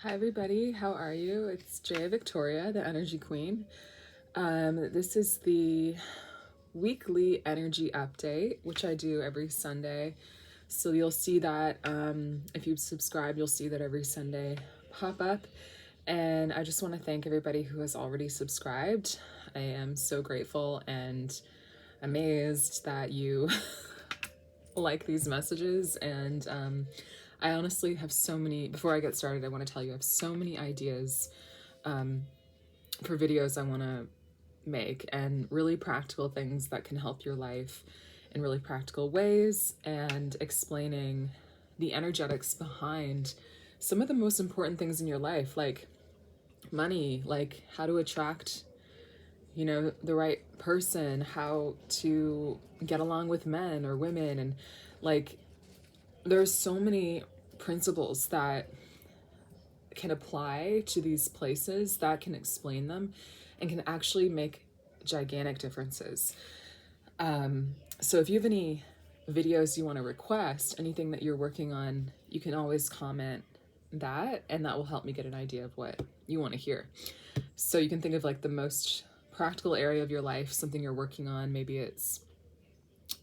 Hi everybody, how are you? It's Jaya Victoria, the Energy Queen. This is the weekly energy update, which I do every Sunday. So you'll see that if you subscribe, you'll see that every Sunday pop up. And I just want to thank everybody who has already subscribed. I am so grateful and amazed that you like these messages. And I honestly have so many, before I get started, I want to tell you I have so many ideas for videos I want to make, and really practical things that can help your life in really practical ways, and explaining the energetics behind some of the most important things in your life, like money, like how to attract, the right person, how to get along with men or women. And like, there's so many principles that can apply to these places that can explain them and can actually make gigantic differences. So if you have any videos you want to request, anything that you're working on, you can always comment that, and that will help me get an idea of what you want to hear. So you can think of like the most practical area of your life, something you're working on. Maybe it's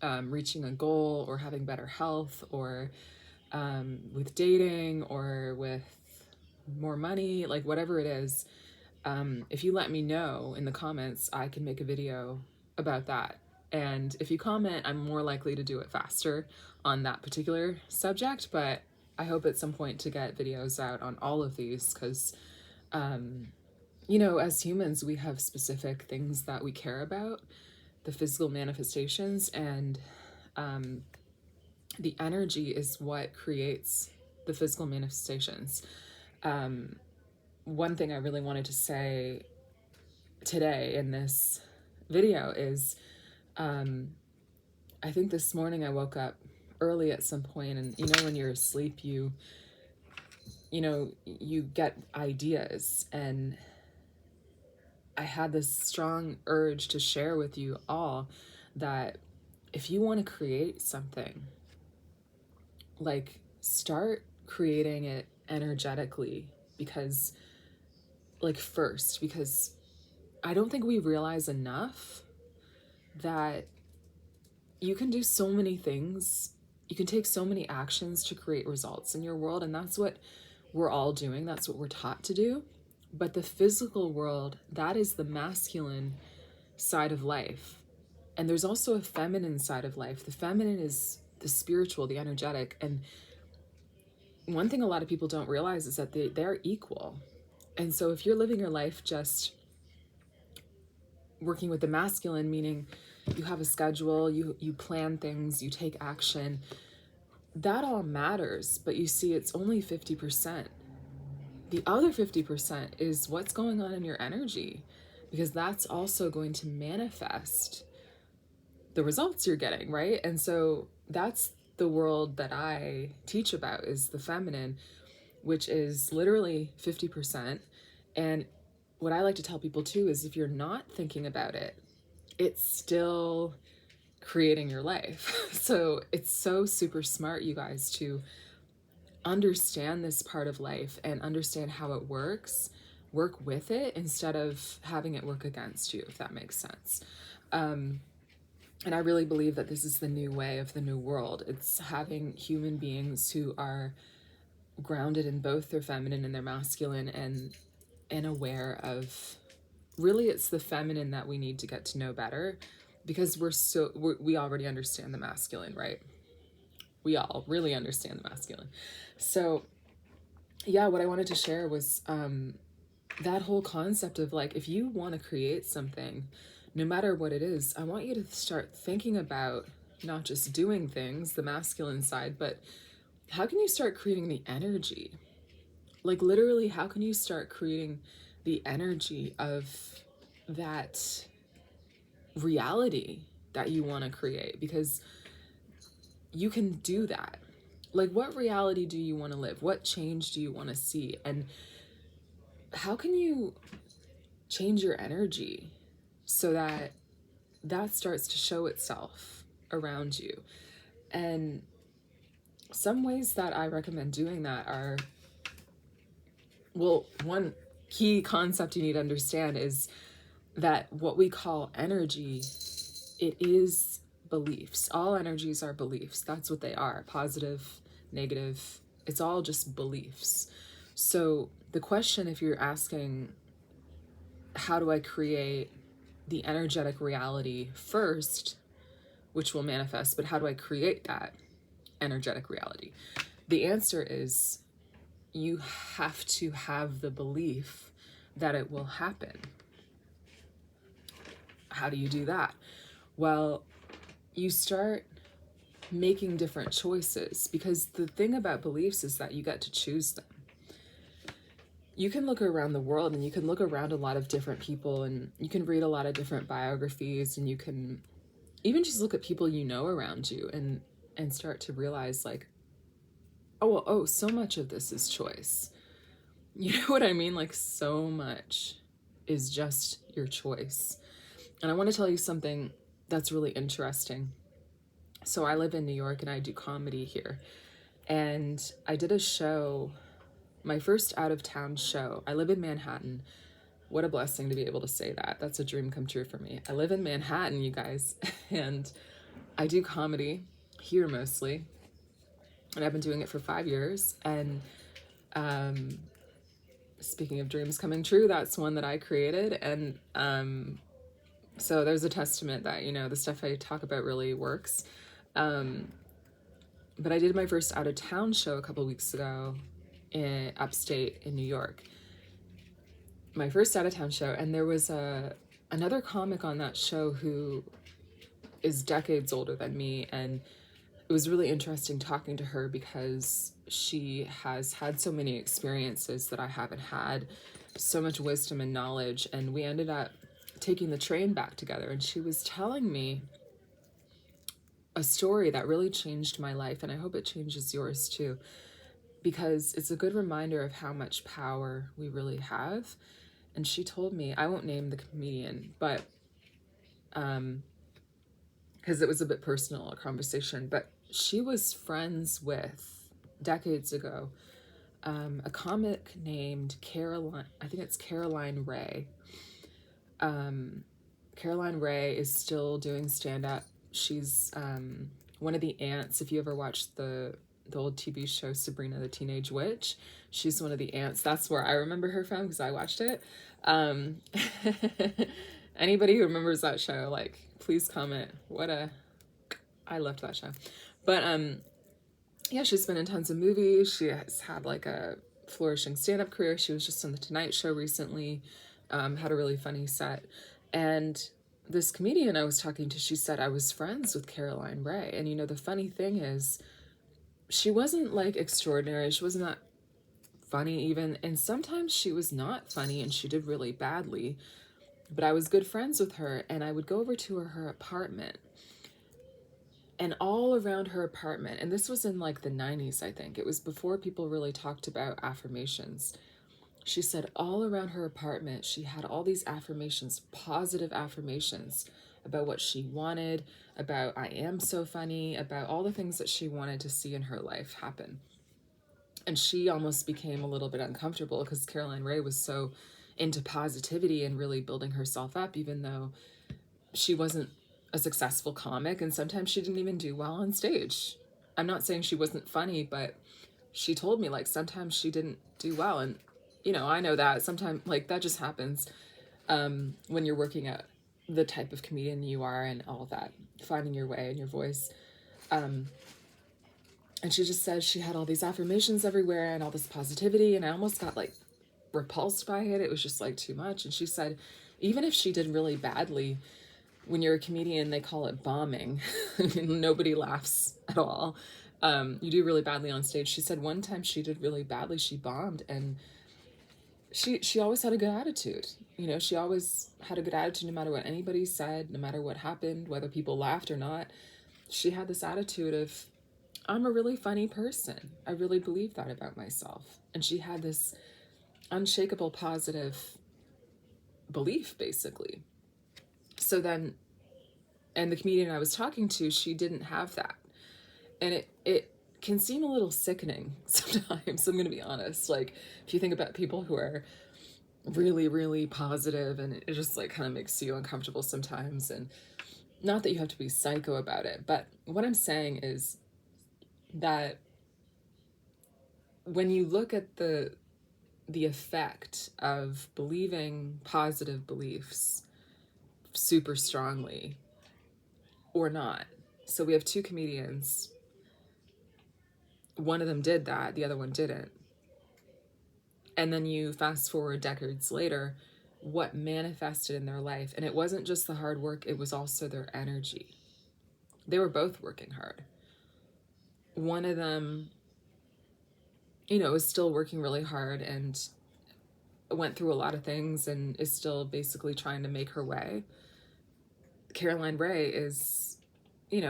reaching a goal, or having better health, or with dating, or with more money, like whatever it is. If you let me know in the comments, I can make a video about that. And if you comment, I'm more likely to do it faster on that particular subject. But I hope at some point to get videos out on all of these, because as humans, we have specific things that we care about, the physical manifestations, and the energy is what creates the physical manifestations. One thing I really wanted to say today in this video is I think this morning I woke up early at some point, and when you're asleep, you get ideas, and I had this strong urge to share with you all that if you want to create something, like, start creating it energetically, because because I don't think we realize enough that you can do so many things. You can take so many actions to create results in your world, and that's what we're all doing. That's what we're taught to do. But the physical world, that is the masculine side of life. And there's also a feminine side of life. The feminine is the spiritual, the energetic. And one thing a lot of people don't realize is that they're equal. And so if you're living your life just working with the masculine, meaning you have a schedule, you plan things, you take action, that all matters. But you see, it's only 50%. The other 50% is what's going on in your energy, because that's also going to manifest the results you're getting, right? And so that's the world that I teach about, is the feminine, which is literally 50%. And what I like to tell people too is, if you're not thinking about it, it's still creating your life. So it's so super smart, you guys, to understand this part of life and understand how it works, work with it instead of having it work against you, if that makes sense. And I really believe that this is the new way of the new world. It's having human beings who are grounded in both their feminine and their masculine, and aware of, really, it's the feminine that we need to get to know better, because we already understand the masculine, right? We all really understand the masculine. So yeah, what I wanted to share was that whole concept of, like, if you want to create something, no matter what it is, I want you to start thinking about not just doing things, the masculine side, but how can you start creating the energy? Like, literally, how can you start creating the energy of that reality that you want to create? Because you can do that. Like, what reality do you want to live? What change do you want to see? And how can you change your energy so that that starts to show itself around you? And some ways that I recommend doing that are Well, one key concept you need to understand is that what we call energy, it is beliefs. All energies are beliefs. That's what they are. Positive, negative. It's all just beliefs. So the question, if you're asking, how do I create the energetic reality first, which will manifest, but how do I create that energetic reality? The answer is you have to have the belief that it will happen. How do you do that? Well, you start making different choices, because the thing about beliefs is that you get to choose them. You can look around the world and you can look around a lot of different people and you can read a lot of different biographies, and you can even just look at people you know around you and start to realize like, oh, so much of this is choice. You know what I mean? Like, so much is just your choice. And I want to tell you something that's really interesting. So I live in New York and I do comedy here. And I did a show, my first out of town show. I live in Manhattan. What a blessing to be able to say that. That's a dream come true for me. I live in Manhattan, you guys, and I do comedy here mostly. And I've been doing it for 5 years. And speaking of dreams coming true, that's one that I created. And so there's a testament that, you know, the stuff I talk about really works. But I did my first out of town show a couple weeks ago in upstate in New York. My first out of town show, and there was another comic on that show who is decades older than me, and it was really interesting talking to her because she has had so many experiences that I haven't had, so much wisdom and knowledge, and we ended up taking the train back together, and she was telling me a story that really changed my life, and I hope it changes yours too, because it's a good reminder of how much power we really have. And she told me, I won't name the comedian, but because it was a bit personal, a conversation, but she was friends with, decades ago, a comic named Caroline, I think it's Caroline Rhea. Caroline Rhea is still doing stand-up. She's one of the aunts. If you ever watched the old TV show Sabrina the Teenage Witch, she's one of the aunts. That's where I remember her from because I watched it. Anybody who remembers that show, like, please comment. I loved that show. But yeah, she's been in tons of movies. She has had like a flourishing stand-up career. She was just on the Tonight Show recently. Had a really funny set. And this comedian I was talking to, she said I was friends with Caroline Rhea. And you know, the funny thing is, she wasn't like extraordinary. She wasn't that funny even. And sometimes she was not funny and she did really badly. But I was good friends with her, and I would go over to her apartment. And all around her apartment, and this was in like the 90s, I think. It was before people really talked about affirmations. She said all around her apartment, she had all these affirmations, positive affirmations about what she wanted, about I am so funny, about all the things that she wanted to see in her life happen. And she almost became a little bit uncomfortable because Caroline Rhea was so into positivity and really building herself up, even though she wasn't a successful comic, and sometimes she didn't even do well on stage. I'm not saying she wasn't funny, but she told me like sometimes she didn't do well. And you know, I know that sometimes like that just happens when you're working at the type of comedian you are and all that, finding your way and your voice. And she just said she had all these affirmations everywhere and all this positivity, and I almost got like repulsed by it. It was just like too much. And she said even if she did really badly, when you're a comedian, they call it bombing. Nobody laughs at all. You do really badly on stage. She said one time she did really badly. She bombed, and she always had a good attitude. You know, she always had a good attitude no matter what anybody said, no matter what happened, whether people laughed or not. She had this attitude of, I'm a really funny person. I really believe that about myself. And she had this unshakable positive belief, basically. So then, and the comedian I was talking to, she didn't have that. And it can seem a little sickening sometimes. I'm going to be honest. Like, if you think about people who are really, really positive, and it just like kind of makes you uncomfortable sometimes. And not that you have to be psycho about it, but what I'm saying is that when you look at the effect of believing positive beliefs super strongly or not. So we have two comedians. One of them did that, the other one didn't. And then you fast forward decades later, what manifested in their life. And it wasn't just the hard work, it was also their energy. They were both working hard. One of them, is still working really hard and went through a lot of things and is still basically trying to make her way. Caroline Rhea is,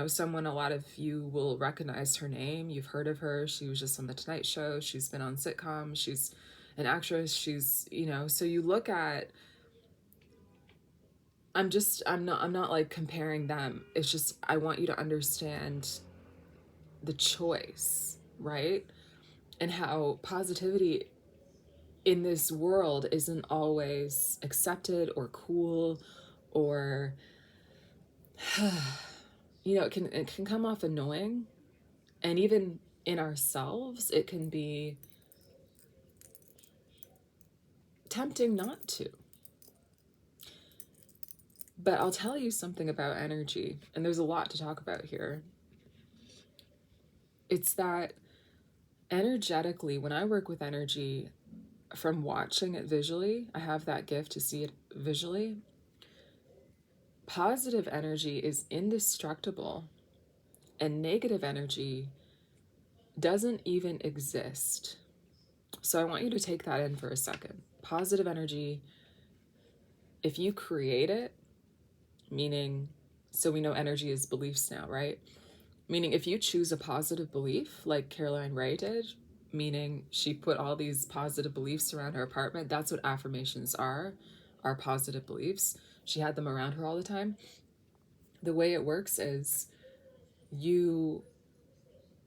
someone a lot of you will recognize her name. You've heard of her. She was just on The Tonight Show. She's been on sitcoms. She's an actress. She's, so you look at, I'm not like comparing them. It's just, I want you to understand the choice, right? And how positivity in this world isn't always accepted or cool or, it can come off annoying. And even in ourselves, it can be tempting not to. But I'll tell you something about energy, and there's a lot to talk about here. It's that energetically, when I work with energy, from watching it visually, I have that gift to see it visually. Positive energy is indestructible, and negative energy doesn't even exist. So I want you to take that in for a second. Positive energy, if you create it, meaning, so we know energy is beliefs now, right? Meaning if you choose a positive belief, like Caroline Rhea did, meaning she put all these positive beliefs around her apartment, that's what affirmations are positive beliefs. She had them around her all the time. The way it works is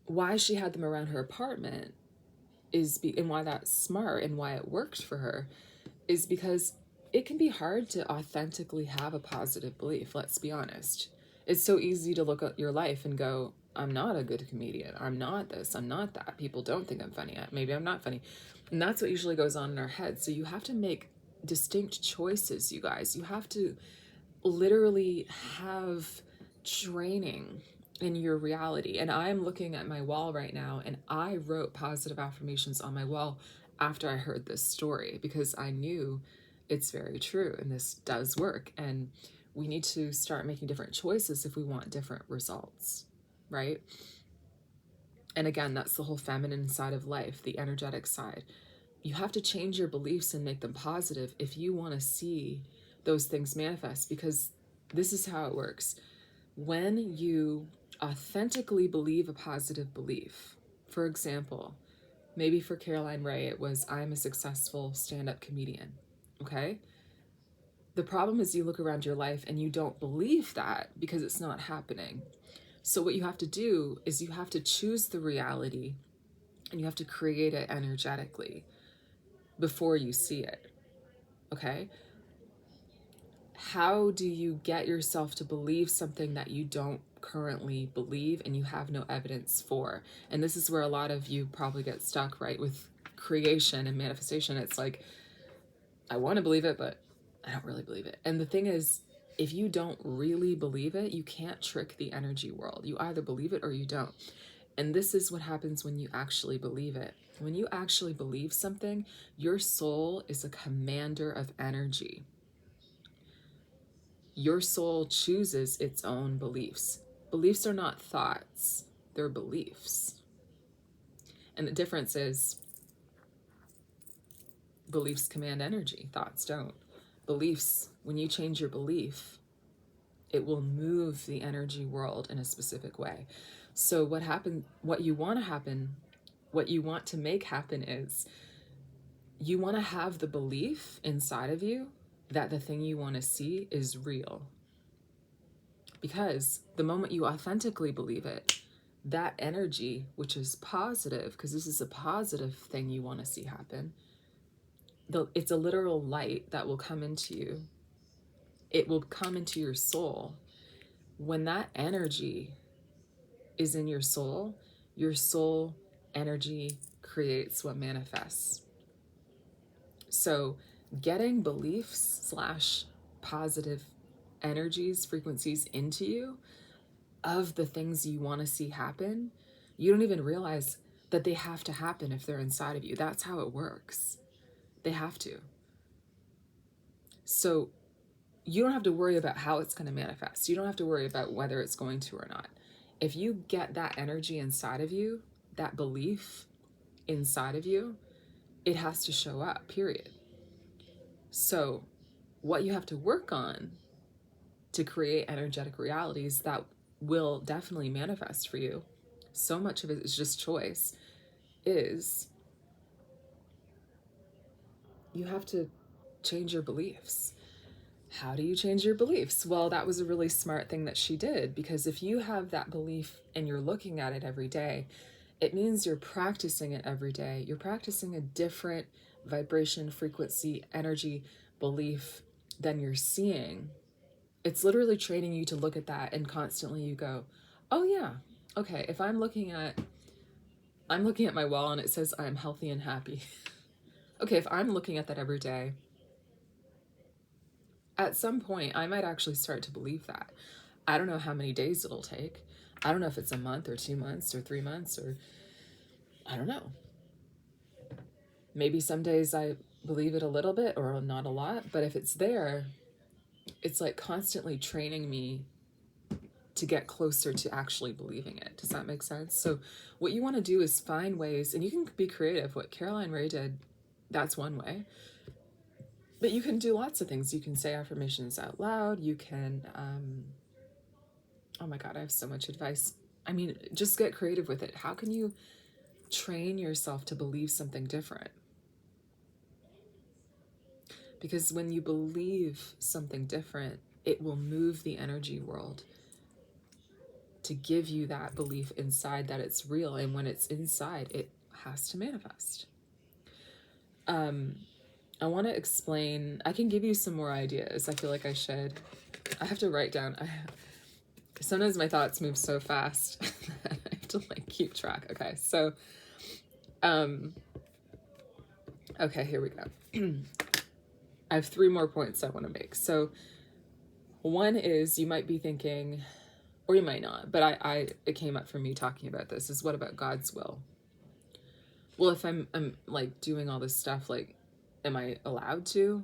why she had them around her apartment and why that's smart and why it worked for her is because it can be hard to authentically have a positive belief. Let's be honest. It's so easy to look at your life and go, I'm not a good comedian. I'm not this. I'm not that. People don't think I'm funny. Maybe I'm not funny. And that's what usually goes on in our heads. So you have to make distinct choices, you guys. You have to literally have training in your reality. And I'm looking at my wall right now, and I wrote positive affirmations on my wall after I heard this story because I knew it's very true and this does work. And we need to start making different choices if we want different results, right? And again, that's the whole feminine side of life, the energetic side. You have to change your beliefs and make them positive if you want to see those things manifest, because this is how it works. When you authentically believe a positive belief, for example, maybe for Caroline Rhea, it was, I'm a successful stand-up comedian, okay? The problem is you look around your life and you don't believe that because it's not happening. So what you have to do is you have to choose the reality and you have to create it energetically before you see it, okay? How do you get yourself to believe something that you don't currently believe and you have no evidence for? And this is where a lot of you probably get stuck, right? With creation and manifestation. It's like, I want to believe it, but I don't really believe it. And the thing is, if you don't really believe it, you can't trick the energy world. You either believe it or you don't. And this is what happens when you actually believe it. When you actually believe something, your soul is a commander of energy. Your soul chooses its own beliefs. Beliefs are not thoughts, they're beliefs. And the difference is beliefs command energy, thoughts don't. Beliefs, when you change your belief, it will move the energy world in a specific way. So what you want to make happen is you want to have the belief inside of you that the thing you want to see is real. Because the moment you authentically believe it, that energy, which is positive, because this is a positive thing you want to see happen, it's a literal light that will come into you. It will come into your soul. When that energy is in your soul energy creates what manifests. So getting beliefs slash positive energies, frequencies into you of the things you want to see happen, you don't even realize that they have to happen if they're inside of you. That's how it works. They have to. So you don't have to worry about how it's going to manifest. You don't have to worry about whether it's going to or not. If you get that energy inside of you, that belief inside of you, it has to show up, period. So what you have to work on to create energetic realities that will definitely manifest for you, so much of it is just choice, is you have to change your beliefs. How do you change your beliefs? Well, that was a really smart thing that she did, because if you have that belief and you're looking at it every day, it means you're practicing it every day. You're practicing a different vibration, frequency, energy, belief than you're seeing. It's literally training you to look at that, and constantly you go, oh yeah, okay, if I'm looking at my wall and it says I'm healthy and happy. Okay, if I'm looking at that every day, at some point I might actually start to believe that. I don't know how many days it'll take. I don't know if it's a month or 2 months or 3 months, or I don't know. Maybe some days I believe it a little bit or not a lot, but if it's there, it's like constantly training me to get closer to actually believing it. Does that make sense? So what you want to do is find ways, and you can be creative. What Caroline Rhea did, that's one way. But you can do lots of things. You can say affirmations out loud. You can, oh my God, I have so much advice. I mean, just get creative with it. How can you train yourself to believe something different? Because when you believe something different, it will move the energy world to give you that belief inside that it's real. And when it's inside, it has to manifest. I want to explain, I can give you some more ideas. I feel like I should. I have to write down. Sometimes my thoughts move so fast that I have to like keep track. Okay, so, okay, here we go. I have 3 more points I want to make. So one is, you might be thinking, or you might not, but it came up for me talking about this, is what about God's will? Well, if I'm like doing all this stuff, like, am I allowed to?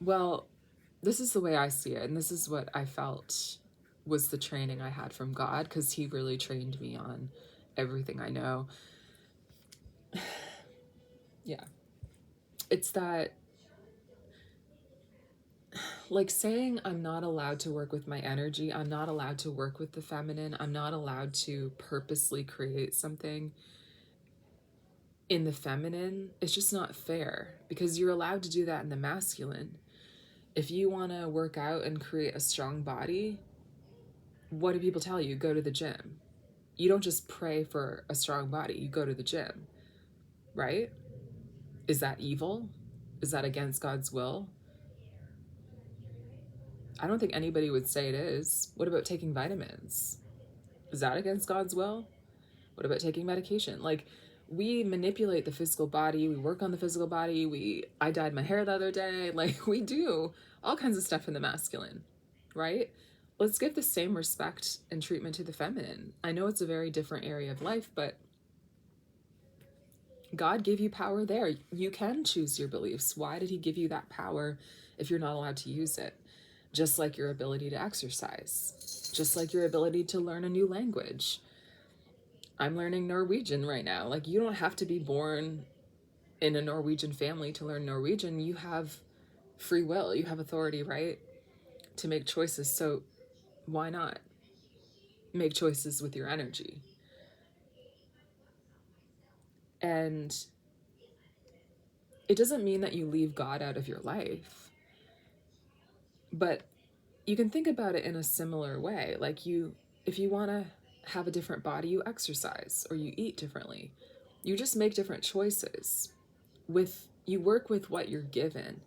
Well, this is the way I see it, and this is what I felt was the training I had from God, because he really trained me on everything I know. Yeah. It's that, like, saying I'm not allowed to work with my energy, I'm not allowed to work with the feminine, I'm not allowed to purposely create something in the feminine, it's just not fair, because you're allowed to do that in the masculine. If you want to work out and create a strong body, what do people tell you? Go to the gym. You don't just pray for a strong body, you go to the gym, right? Is that evil? Is that against God's will? I don't think anybody would say it is. What about taking vitamins? Is that against God's will? What about taking medication? Like, we manipulate the physical body, we work on the physical body, I dyed my hair the other day, like, we do all kinds of stuff in the masculine, right? Let's give the same respect and treatment to the feminine. I know it's a very different area of life, but God gave you power there. You can choose your beliefs. Why did he give you that power if you're not allowed to use it? Just like your ability to exercise, just like your ability to learn a new language. I'm learning Norwegian right now. Like, you don't have to be born in a Norwegian family to learn Norwegian. You have free will, you have authority, right, to make choices. So why not make choices with your energy? And it doesn't mean that you leave God out of your life, but you can think about it in a similar way. Like, if you want to have a different body, you exercise or you eat differently. You just make different choices. You work with what you're given,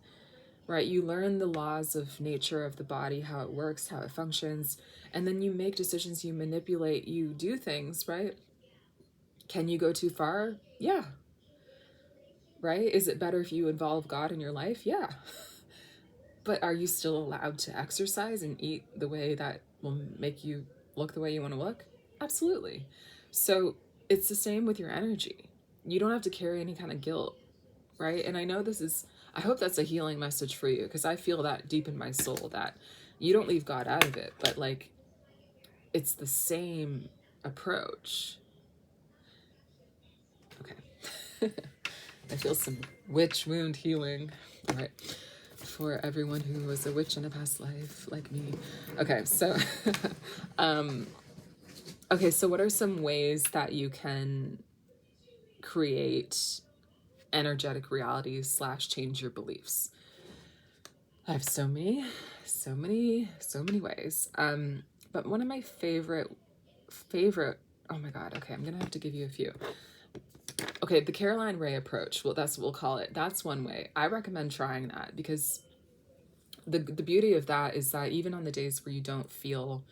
right? You learn the laws of nature of the body, how it works, how it functions, and then you make decisions, you manipulate, you do things, right? Can you go too far? Yeah. Right? Is it better if you involve God in your life? Yeah. But are you still allowed to exercise and eat the way that will make you look the way you want to look? Absolutely. So it's the same with your energy. You don't have to carry any kind of guilt, right? And I know I hope that's a healing message for you, because I feel that deep in my soul that you don't leave God out of it, but like it's the same approach. Okay. I feel some witch wound healing. All right. For everyone who was a witch in a past life like me. Okay, so so what are some ways that you can create energetic realities / change your beliefs? I have so many ways. But one of my favorite, oh my God, okay, I'm gonna have to give you a few. Okay, the Caroline Rhea approach, well, that's what we'll call it. That's one way. I recommend trying that, because the beauty of that is that even on the days where you don't feel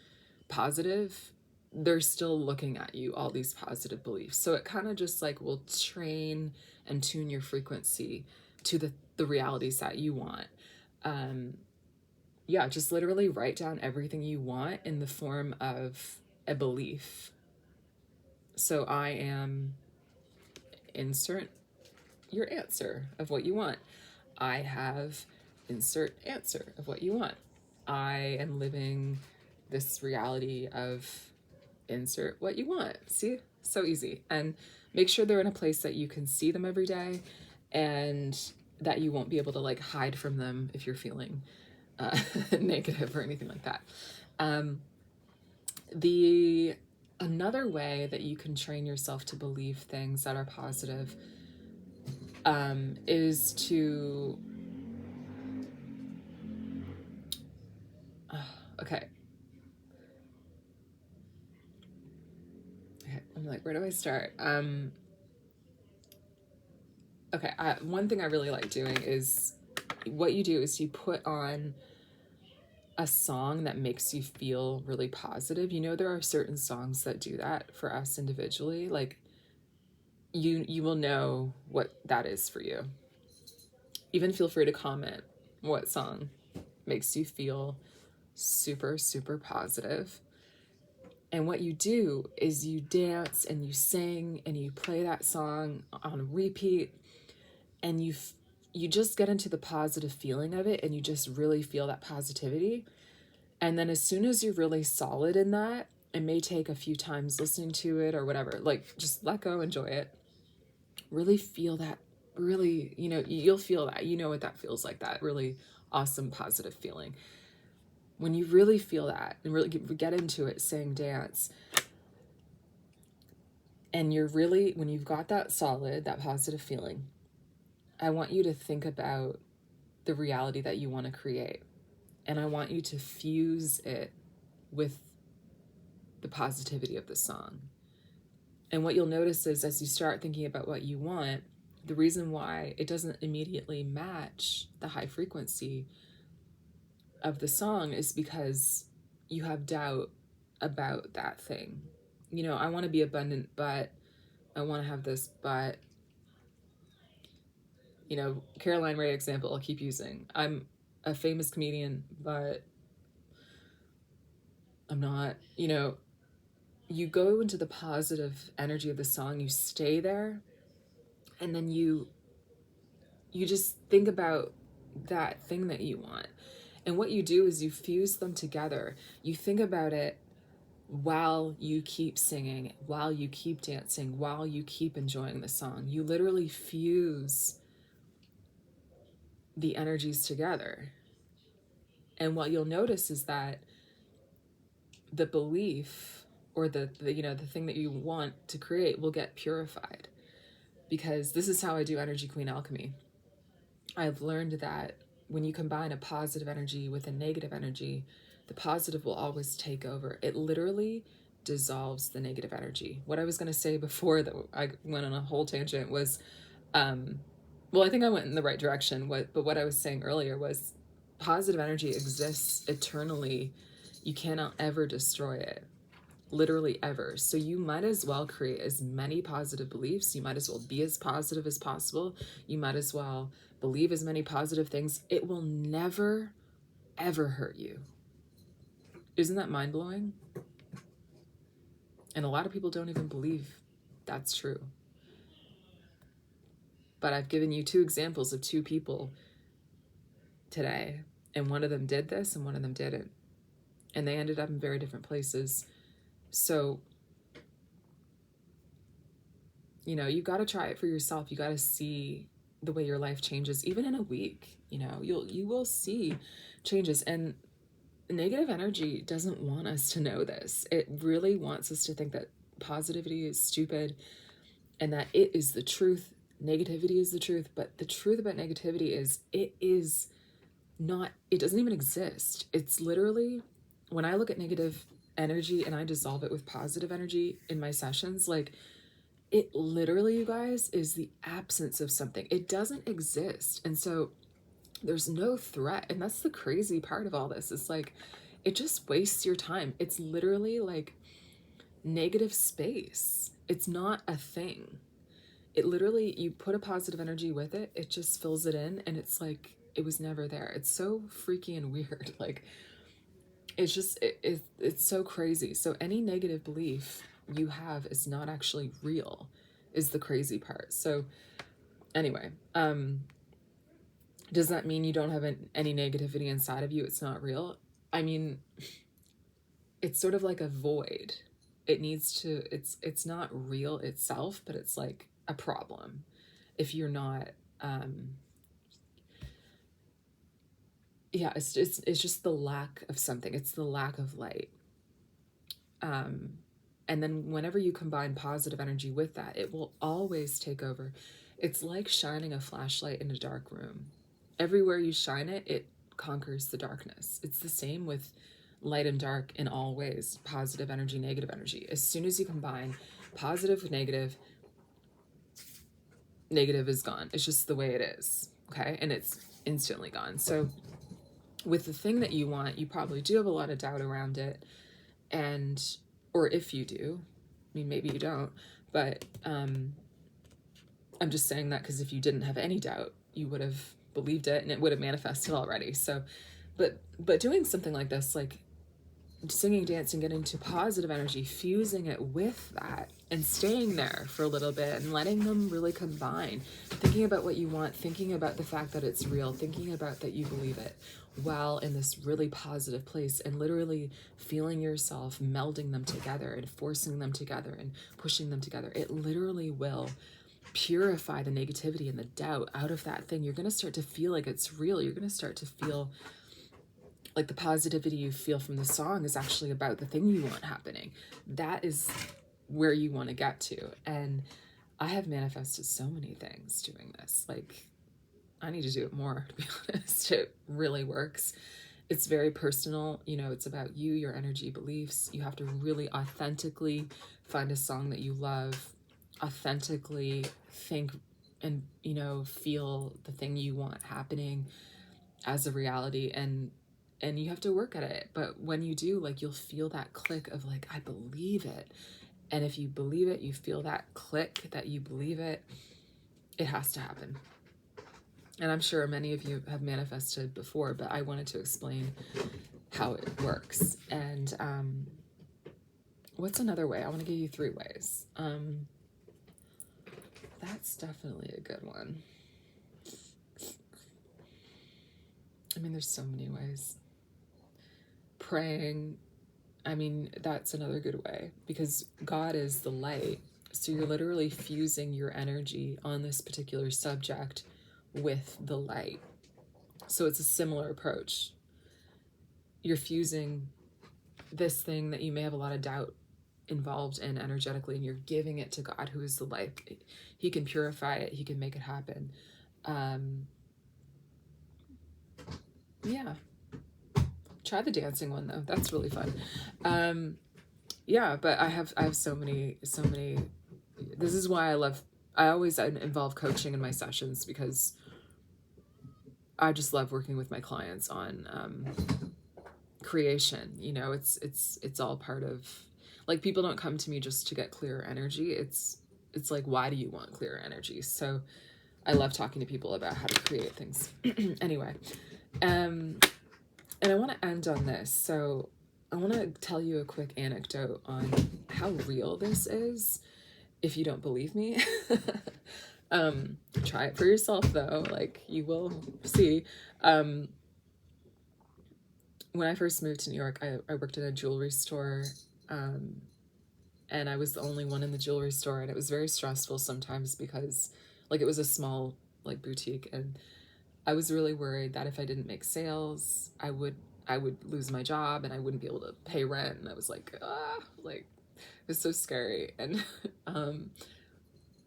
positive, they're still looking at you, all these positive beliefs. So it kind of just like will train and tune your frequency to the realities that you want. Yeah, just literally write down everything you want in the form of a belief. So I am, insert your answer of what you want. I have, insert answer of what you want. I am living this reality of, insert what you want. See, so easy. And make sure they're in a place that you can see them every day, and that you won't be able to like hide from them if you're feeling negative or anything like that. Another way that you can train yourself to believe things that are positive is to okay, I'm like, where do I start? Okay, one thing I really like doing is, what you do is you put on a song that makes you feel really positive. You know, there are certain songs that do that for us individually. Like, you will know what that is for you. Even feel free to comment what song makes you feel super, super positive. And what you do is you dance and you sing and you play that song on repeat, and you just get into the positive feeling of it, and you just really feel that positivity. And then as soon as you're really solid in that, it may take a few times listening to it or whatever, like just let go, enjoy it. Really feel that, really, you'll feel that, what that feels like, that really awesome, positive feeling. When you really feel that and really get into it, sing, dance, and when you've got that solid, that positive feeling, I want you to think about the reality that you want to create. And I want you to fuse it with the positivity of the song. And what you'll notice is, as you start thinking about what you want, the reason why it doesn't immediately match the high frequency of the song is because you have doubt about that thing. I want to be abundant, but I want to have this, but, Caroline Rhea example I'll keep using. I'm a famous comedian, but I'm not, you go into the positive energy of the song, you stay there, and then you just think about that thing that you want. And what you do is you fuse them together. You think about it while you keep singing, while you keep dancing, while you keep enjoying the song. You literally fuse the energies together. And what you'll notice is that the belief, or the thing that you want to create, will get purified. Because this is how I do Energy Queen Alchemy. I've learned that when you combine a positive energy with a negative energy, the positive will always take over. It literally dissolves the negative energy. What I was going to say before that I went on a whole tangent was, well, I think I went in the right direction. But what I was saying earlier was positive energy exists eternally. You cannot ever destroy it, literally ever. So you might as well create as many positive beliefs. You might as well be as positive as possible. You might as well believe as many positive things. It will never, ever hurt you. Isn't that mind-blowing? And a lot of people don't even believe that's true. But I've given you 2 examples of 2 people today, and one of them did this and one of them didn't. And they ended up in very different places. So, you know, you got to try it for yourself. You got to see the way your life changes, even in a week. You know, you will see changes. And negative energy doesn't want us to know this. It really wants us to think that positivity is stupid and that it is the truth. Negativity is the truth. But the truth about negativity is it is not, it doesn't even exist. It's literally, when I look at negative energy and I dissolve it with positive energy in my sessions, like, it literally, you guys, is the absence of something. It doesn't exist. And so there's no threat. And that's the crazy part of all this. It's like, it just wastes your time. It's literally like negative space. It's not a thing. It literally, you put a positive energy with it, it just fills it in, and it's like it was never there. It's so freaky and weird. Like, it's just, it's so crazy. So any negative belief you have is not actually real, is the crazy part. So anyway, does that mean you don't have any negativity inside of you? It's not real. I mean, it's sort of like a void. It needs to, it's not real itself, but it's like a problem if you're not, yeah, it's just the lack of something. It's the lack of light. And then whenever you combine positive energy with that, it will always take over. It's like shining a flashlight in a dark room. Everywhere you shine it, it conquers the darkness. It's the same with light and dark in all ways. Positive energy, negative energy. As soon as you combine positive with negative, negative is gone. It's just the way it is. Okay. And it's instantly gone. So with the thing that you want, you probably do have a lot of doubt around it. And, or if you do, I mean, maybe you don't, but I'm just saying that because if you didn't have any doubt, you would have believed it and it would have manifested already. So, but doing something like this, like singing, dancing, getting into positive energy, fusing it with that and staying there for a little bit and letting them really combine, thinking about what you want, thinking about the fact that it's real, thinking about that you believe it while in this really positive place, and literally feeling yourself melding them together and forcing them together and pushing them together. It literally will purify the negativity and the doubt out of that thing. You're going to start to feel like it's real. You're going to start to feel like the positivity you feel from the song is actually about the thing you want happening. That is where you want to get to. And I have manifested so many things doing this. Like, I need to do it more, to be honest. It really works. It's very personal. You know, it's about you, your energy, beliefs. You have to really authentically find a song that you love, authentically think and, you know, feel the thing you want happening as a reality. And you have to work at it. But when you do, like, you'll feel that click of like, I believe it. And if you believe it, you feel that click that you believe it, it has to happen. And I'm sure many of you have manifested before, but I wanted to explain how it works. And what's another way? I want to give you 3 ways. That's definitely a good one. I mean, there's so many ways. Praying, I mean, that's another good way, because God is the light. So you're literally fusing your energy on this particular subject with the light. So it's a similar approach. You're fusing this thing that you may have a lot of doubt involved in energetically, and you're giving it to God, who is the light. He can purify it. He can make it happen. Yeah. Try the dancing one though. That's really fun. Yeah, but I have so many. This is why I always involve coaching in my sessions, because I just love working with my clients on creation. You know, it's all part of, like, people don't come to me just to get clearer energy. It's like, why do you want clearer energy? So I love talking to people about how to create things. Anyway, and I want to end on this. So I want to tell you a quick anecdote on how real this is. If you don't believe me, try it for yourself, though. Like, you will see. Um, when I first moved to New York, I worked in a jewelry store, um, and I was the only one in the jewelry store, and it was very stressful sometimes because, like, it was a small, like, boutique, and I was really worried that if I didn't make sales, I would lose my job and I wouldn't be able to pay rent. And I was like, like, it was so scary. And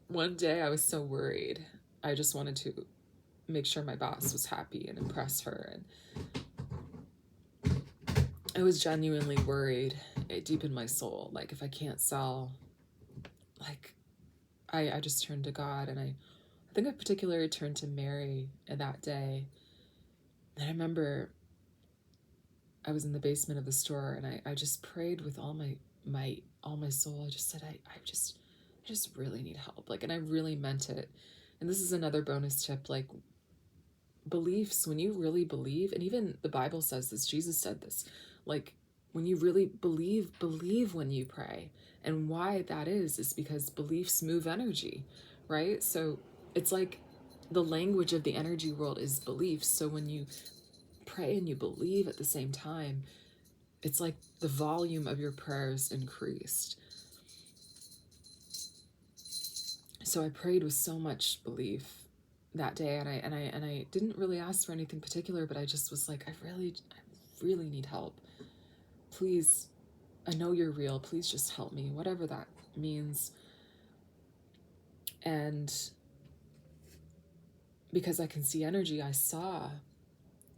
one day I was so worried. I just wanted to make sure my boss was happy and impress her. And I was genuinely worried, deep in my soul. Like, if I can't sell, like, I just turned to God. And I think I particularly turned to Mary that day. And I remember I was in the basement of the store, and I just prayed with all my soul. I just said, I just really need help. Like, and I really meant it. And this is another bonus tip, like, beliefs, when you really believe, and even the Bible says this, Jesus said this, like, when you really believe when you pray. And why that is because beliefs move energy, right? So it's like the language of the energy world is beliefs. So when you pray and you believe at the same time, it's like the volume of your prayers increased. So I prayed with so much belief that day, and I didn't really ask for anything particular, but I just was like, I really need help. Please, I know you're real. Please just help me, whatever that means. And because I can see energy, I saw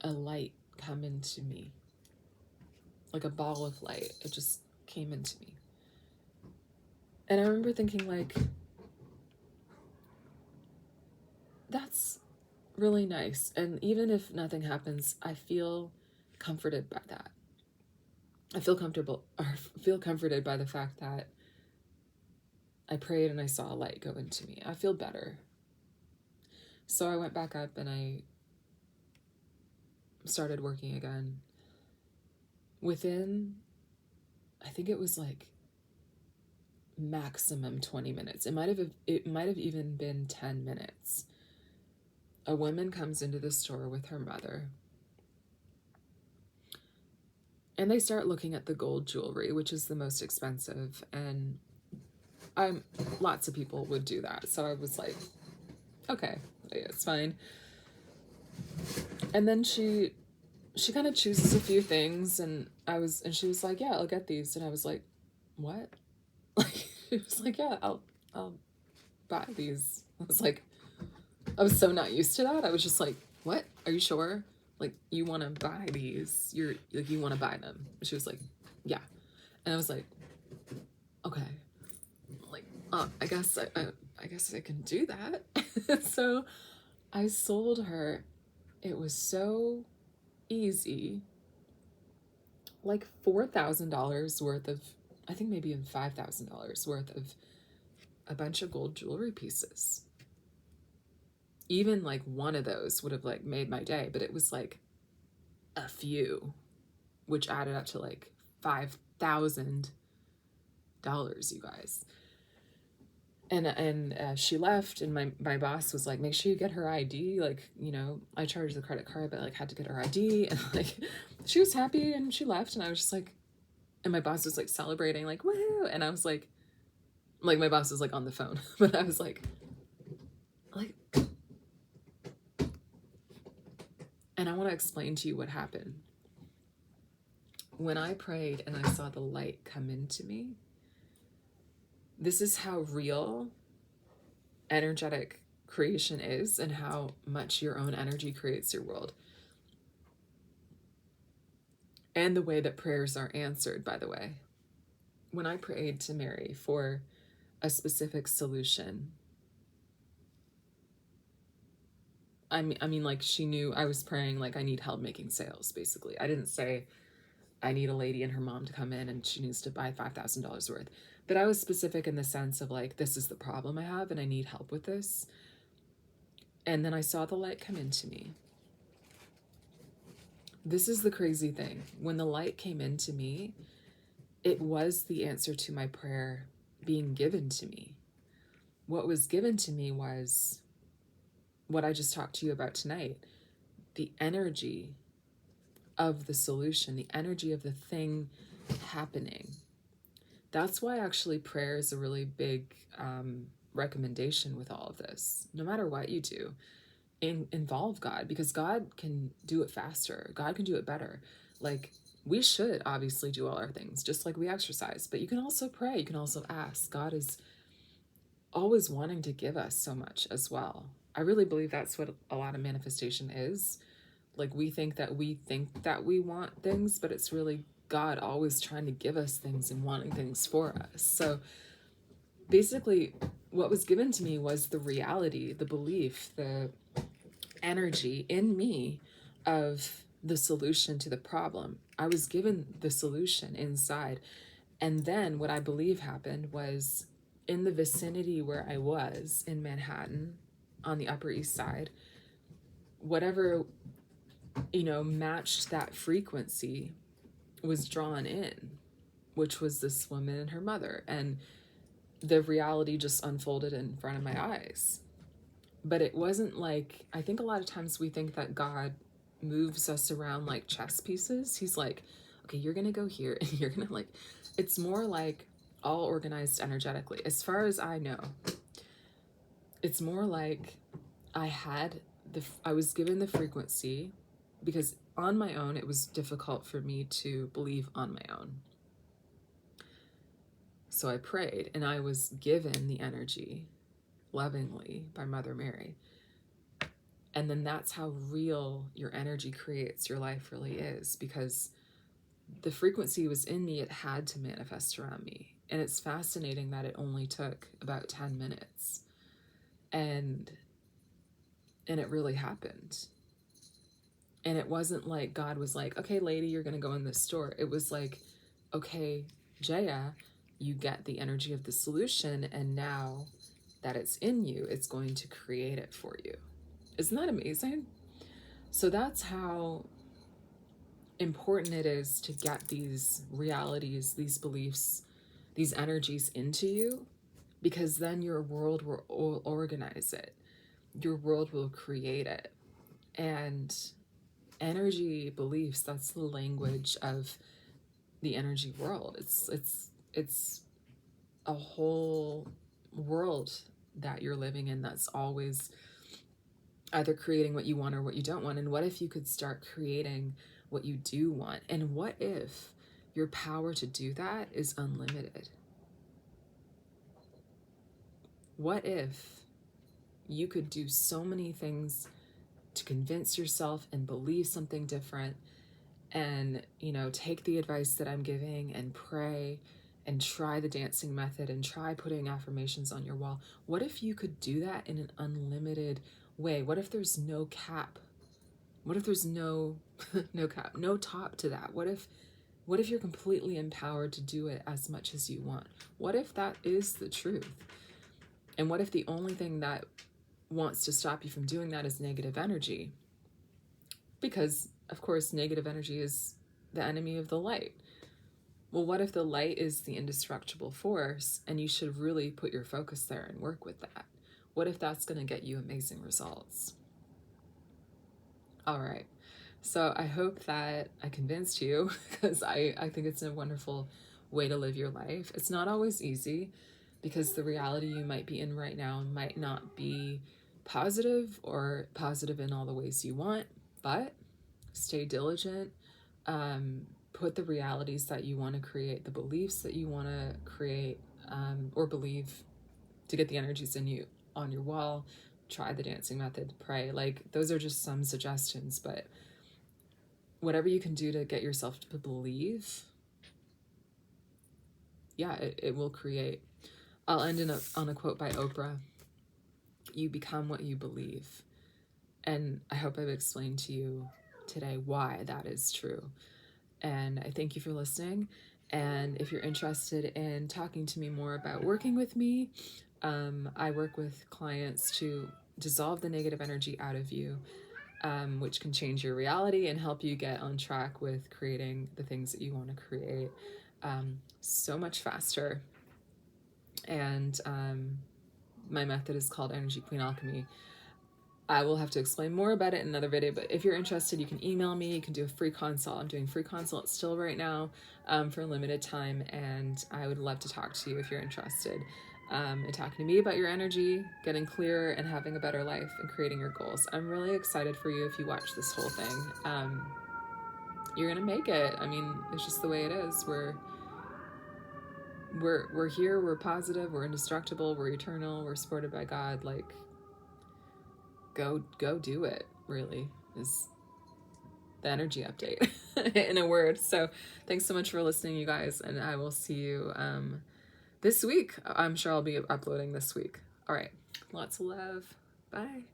a light come into me, like a ball of light. It just came into me. And I remember thinking, like, that's really nice. And even if nothing happens, I feel comforted by that. I feel comforted by the fact that I prayed and I saw a light go into me. I feel better. So I went back up and I started working again. Within, I think it was like maximum 20 minutes. It might have even been 10 minutes. A woman comes into the store with her mother. And they start looking at the gold jewelry, which is the most expensive. And lots of people would do that. So I was like, okay, it's fine. And then she kind of chooses a few things, and she was like, yeah, I'll get these. And I was like, what? Like, she was like, yeah, I'll buy these. I was so not used to that. I was just like, what? Are you sure? Like, you want to buy these? You want to buy them? She was like, yeah. And I was like, okay. Like, I guess I can do that. So I sold her. It was so easy. Like $4,000 worth of, I think maybe even $5,000 worth of a bunch of gold jewelry pieces. Even like one of those would have like made my day, but it was like a few, which added up to like $5,000, you guys. And she left, and my boss was like, make sure you get her ID. Like, you know, I charged the credit card, but like had to get her ID. And like, she was happy and she left, and I was just like, and my boss was like celebrating, like, woohoo. And I was like my boss was like on the phone, but I was like, and I want to explain to you what happened. When I prayed and I saw the light come into me, this is how real energetic creation is, and how much your own energy creates your world. And the way that prayers are answered, by the way. when I prayed to Mary for a specific solution, I mean, like, she knew I was praying, like, I need help making sales, basically. I didn't say I need a lady and her mom to come in and she needs to buy $5,000 worth. But I was specific in the sense of, like, this is the problem I have and I need help with this. And then I saw the light come into me. This is the crazy thing. When the light came into me, it was the answer to my prayer being given to me. What was given to me was what I just talked to you about tonight, the energy of the solution, the energy of the thing happening. That's why actually prayer is a really big recommendation with all of this. No matter what you do, involve God, because God can do it faster. God can do it better. Like, we should obviously do all our things just like we exercise, but you can also pray. You can also ask. God is always wanting to give us so much as well. I really believe that's what a lot of manifestation is. Like, we think that we want things, but it's really God always trying to give us things and wanting things for us. So basically, what was given to me was the reality, the belief, the energy in me of the solution to the problem. I was given the solution inside. And then what I believe happened was, in the vicinity where I was in Manhattan on the Upper East Side, whatever, matched that frequency was drawn in, which was this woman and her mother. And the reality just unfolded in front of my eyes. But it wasn't like, I think a lot of times we think that God moves us around like chess pieces. He's like, okay, you're going to go here and you're going to, like, it's more like all organized energetically. As far as I know, it's more like I was given the frequency, because on my own, it was difficult for me to believe on my own. So I prayed and I was given the energy lovingly by Mother Mary. And then that's how real your energy creates your life really is, because the frequency was in me. It had to manifest around me. And it's fascinating that it only took about 10 minutes. And it really happened. And it wasn't like God was like, okay, lady, you're going to go in this store. It was like, okay, Jaya, you get the energy of the solution. And now that it's in you, it's going to create it for you. Isn't that amazing? So that's how important it is to get these realities, these beliefs, these energies into you, because then your world will organize it. Your world will create it. And energy beliefs, that's the language of the energy world. It's a whole world that you're living in that's always either creating what you want or what you don't want. And what if you could start creating what you do want? And what if your power to do that is unlimited? What if you could do so many things to convince yourself and believe something different, and, take the advice that I'm giving and pray and try the dancing method and try putting affirmations on your wall? What if you could do that in an unlimited way? What if there's no cap? What if there's no cap, no top to that? What if you're completely empowered to do it as much as you want? What if that is the truth? And what if the only thing that wants to stop you from doing that is negative energy? Because, of course, negative energy is the enemy of the light. Well, what if the light is the indestructible force, and you should really put your focus there and work with that? What if that's going to get you amazing results? All right. So I hope that I convinced you, because I think it's a wonderful way to live your life. It's not always easy, because the reality you might be in right now might not be positive or positive in all the ways you want, but stay diligent. Put the realities that you want to create, the beliefs that you want to create or believe, to get the energies in you on your wall. Try the dancing method, pray. Like, those are just some suggestions, but whatever you can do to get yourself to believe yeah, it will create. I'll end on a quote by Oprah. You become what you believe. And I hope I've explained to you today why that is true. And I thank you for listening. And if you're interested in talking to me more about working with me, I work with clients to dissolve the negative energy out of you, which can change your reality and help you get on track with creating the things that you want to create so much faster. And my method is called Energy Queen Alchemy. I will have to explain more about it in another video, but if you're interested, you can email me. You can do a free consult. I'm doing free consults still right now for a limited time, and I would love to talk to you if you're interested in talking to me about your energy, getting clearer, and having a better life and creating your goals. I'm really excited for you if you watch this whole thing. You're gonna make it. I mean, it's just the way it is. We're here. We're positive. We're indestructible. We're eternal. We're supported by God. Like, go do it, really, is the energy update in a word. So thanks so much for listening, you guys, and I will see you this week. I'm sure I'll be uploading this week. All right, lots of love. Bye.